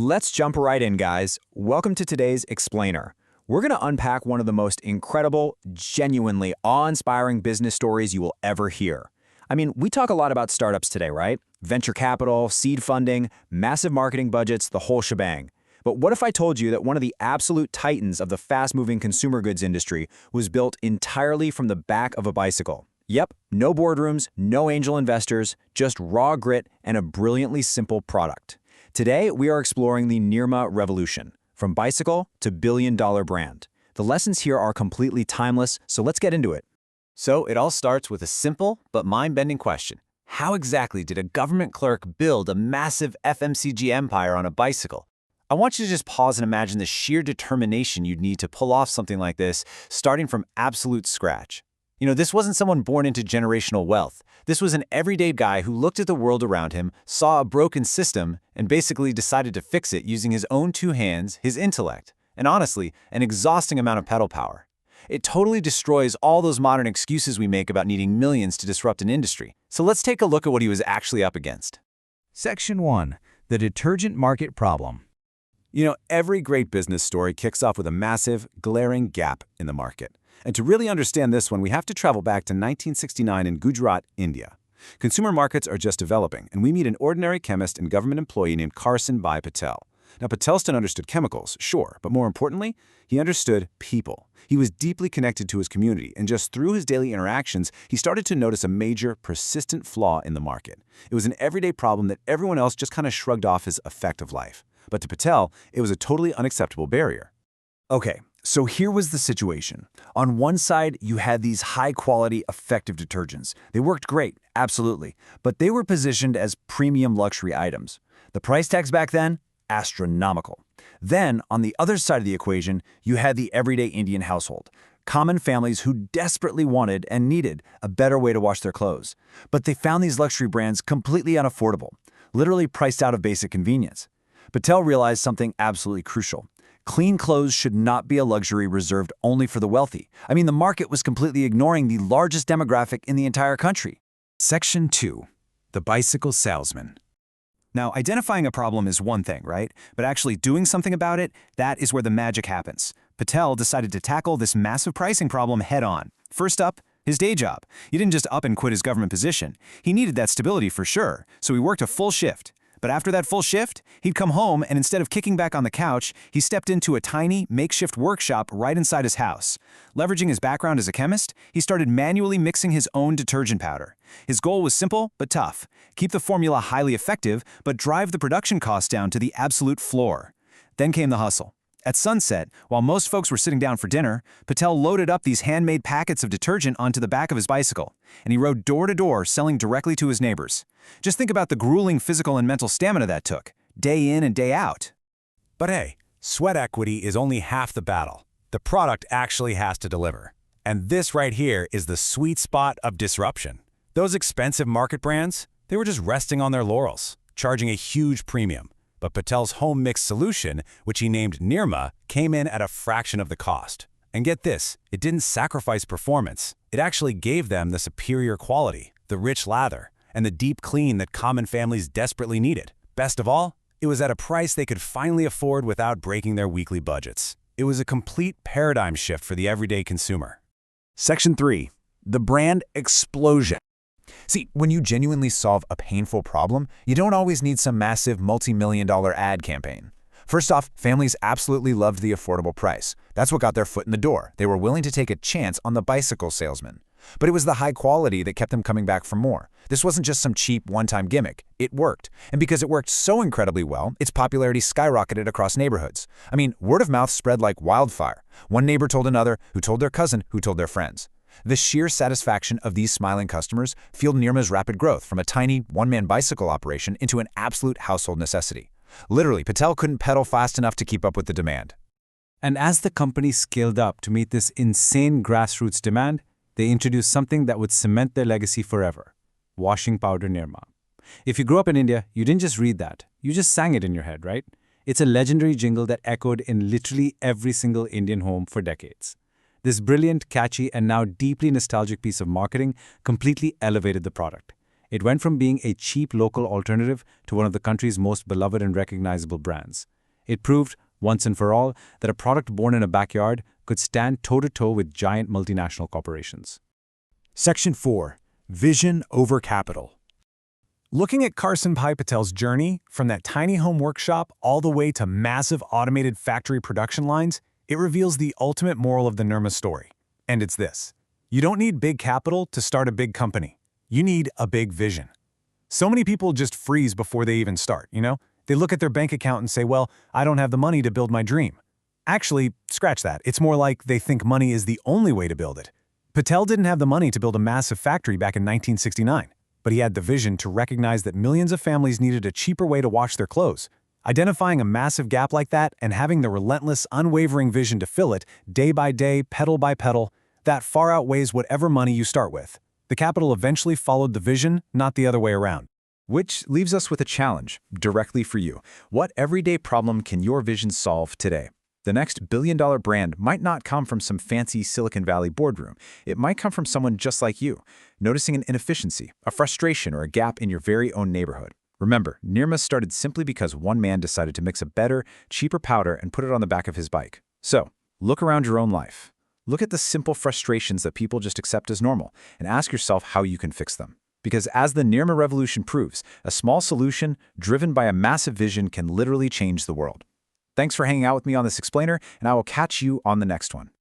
Let's jump right in, guys. Welcome to today's Explainer. We're going to unpack one of the most incredible, genuinely awe-inspiring business stories you will ever hear. I mean, we talk a lot about startups today, right? Venture capital, seed funding, massive marketing budgets, the whole shebang. But what if I told you that one of the absolute titans of the fast-moving consumer goods industry was built entirely from the back of a bicycle? Yep, no boardrooms, no angel investors, just raw grit and a brilliantly simple product. Today, we are exploring the Nirma revolution, from bicycle to billion-dollar brand. The lessons here are completely timeless, so let's get into it. So it all starts with a simple but mind-bending question. How exactly did a government clerk build a massive FMCG empire on a bicycle? I want you to just pause and imagine the sheer determination you'd need to pull off something like this, starting from absolute scratch. You know, this wasn't someone born into generational wealth. This was an everyday guy who looked at the world around him, saw a broken system, and basically decided to fix it using his own two hands, his intellect, and honestly, an exhausting amount of pedal power. It totally destroys all those modern excuses we make about needing millions to disrupt an industry. So let's take a look at what he was actually up against. Section 1. The detergent market problem. You know, every great business story kicks off with a massive, glaring gap in the market. And to really understand this one, we have to travel back to 1969 in Gujarat, India. Consumer markets are just developing, and we meet an ordinary chemist and government employee named Karsanbhai Patel. Now, Patel understood chemicals, sure, but more importantly, he understood people. He was deeply connected to his community, and just through his daily interactions, he started to notice a major, persistent flaw in the market. It was an everyday problem that everyone else just kind of shrugged off as a fact of life. But to Patel, it was a totally unacceptable barrier. Okay, so here was the situation. On one side, you had these high-quality, effective detergents. They worked great, absolutely, but they were positioned as premium luxury items. The price tags back then? Astronomical. Then, on the other side of the equation, you had the everyday Indian household. Common families who desperately wanted and needed a better way to wash their clothes. But they found these luxury brands completely unaffordable, literally priced out of basic convenience. Patel realized something absolutely crucial. Clean clothes should not be a luxury reserved only for the wealthy. I mean, the market was completely ignoring the largest demographic in the entire country. Section 2. The bicycle salesman. Now, identifying a problem is one thing, right? But actually doing something about it, that is where the magic happens. Patel decided to tackle this massive pricing problem head-on. First up, his day job. He didn't just up and quit his government position. He needed that stability for sure, so he worked a full shift. But after that full shift, he'd come home and instead of kicking back on the couch, he stepped into a tiny, makeshift workshop right inside his house. Leveraging his background as a chemist, he started manually mixing his own detergent powder. His goal was simple but tough. Keep the formula highly effective, but drive the production costs down to the absolute floor. Then came the hustle. At sunset, while most folks were sitting down for dinner, Patel loaded up these handmade packets of detergent onto the back of his bicycle, and he rode door to door selling directly to his neighbors. Just think about the grueling physical and mental stamina that took, day in and day out. But hey, sweat equity is only half the battle. The product actually has to deliver. And this right here is the sweet spot of disruption. Those expensive market brands, they were just resting on their laurels, charging a huge premium. But Patel's home mix solution, which he named Nirma, came in at a fraction of the cost. And get this, it didn't sacrifice performance. It actually gave them the superior quality, the rich lather, and the deep clean that common families desperately needed. Best of all, it was at a price they could finally afford without breaking their weekly budgets. It was a complete paradigm shift for the everyday consumer. Section 3. The brand explosion. See, when you genuinely solve a painful problem, you don't always need some massive multi-million-dollar ad campaign. First off, families absolutely loved the affordable price. That's what got their foot in the door. They were willing to take a chance on the bicycle salesman. But it was the high quality that kept them coming back for more. This wasn't just some cheap one-time gimmick. It worked. And because it worked so incredibly well, its popularity skyrocketed across neighborhoods. I mean, word of mouth spread like wildfire. One neighbor told another, who told their cousin, who told their friends. The sheer satisfaction of these smiling customers fueled Nirma's rapid growth from a tiny, one-man bicycle operation into an absolute household necessity. Literally, Patel couldn't pedal fast enough to keep up with the demand. And as the company scaled up to meet this insane grassroots demand, they introduced something that would cement their legacy forever: washing powder Nirma. If you grew up in India, you didn't just read that, you just sang it in your head, right? It's a legendary jingle that echoed in literally every single Indian home for decades. This brilliant, catchy, and now deeply nostalgic piece of marketing completely elevated the product. It went from being a cheap local alternative to one of the country's most beloved and recognizable brands. It proved, once and for all, that a product born in a backyard could stand toe-to-toe with giant multinational corporations. Section 4. Vision over capital. Looking at Karsanbhai Patel's journey, from that tiny home workshop all the way to massive automated factory production lines, it reveals the ultimate moral of the Nirma story. And it's this: you don't need big capital to start a big company. You need a big vision. So many people just freeze before they even start, They look at their bank account and say, well, I don't have the money to build my dream. Actually, scratch that. It's more like they think money is the only way to build it. Patel didn't have the money to build a massive factory back in 1969, but he had the vision to recognize that millions of families needed a cheaper way to wash their clothes. Identifying a massive gap like that and having the relentless, unwavering vision to fill it, day by day, petal by petal, that far outweighs whatever money you start with. The capital eventually followed the vision, not the other way around. Which leaves us with a challenge, directly for you. What everyday problem can your vision solve today? The next billion-dollar brand might not come from some fancy Silicon Valley boardroom. It might come from someone just like you, noticing an inefficiency, a frustration, or a gap in your very own neighborhood. Remember, Nirma started simply because one man decided to mix a better, cheaper powder and put it on the back of his bike. So, look around your own life. Look at the simple frustrations that people just accept as normal, and ask yourself how you can fix them. Because as the Nirma revolution proves, a small solution driven by a massive vision can literally change the world. Thanks for hanging out with me on this explainer, and I will catch you on the next one.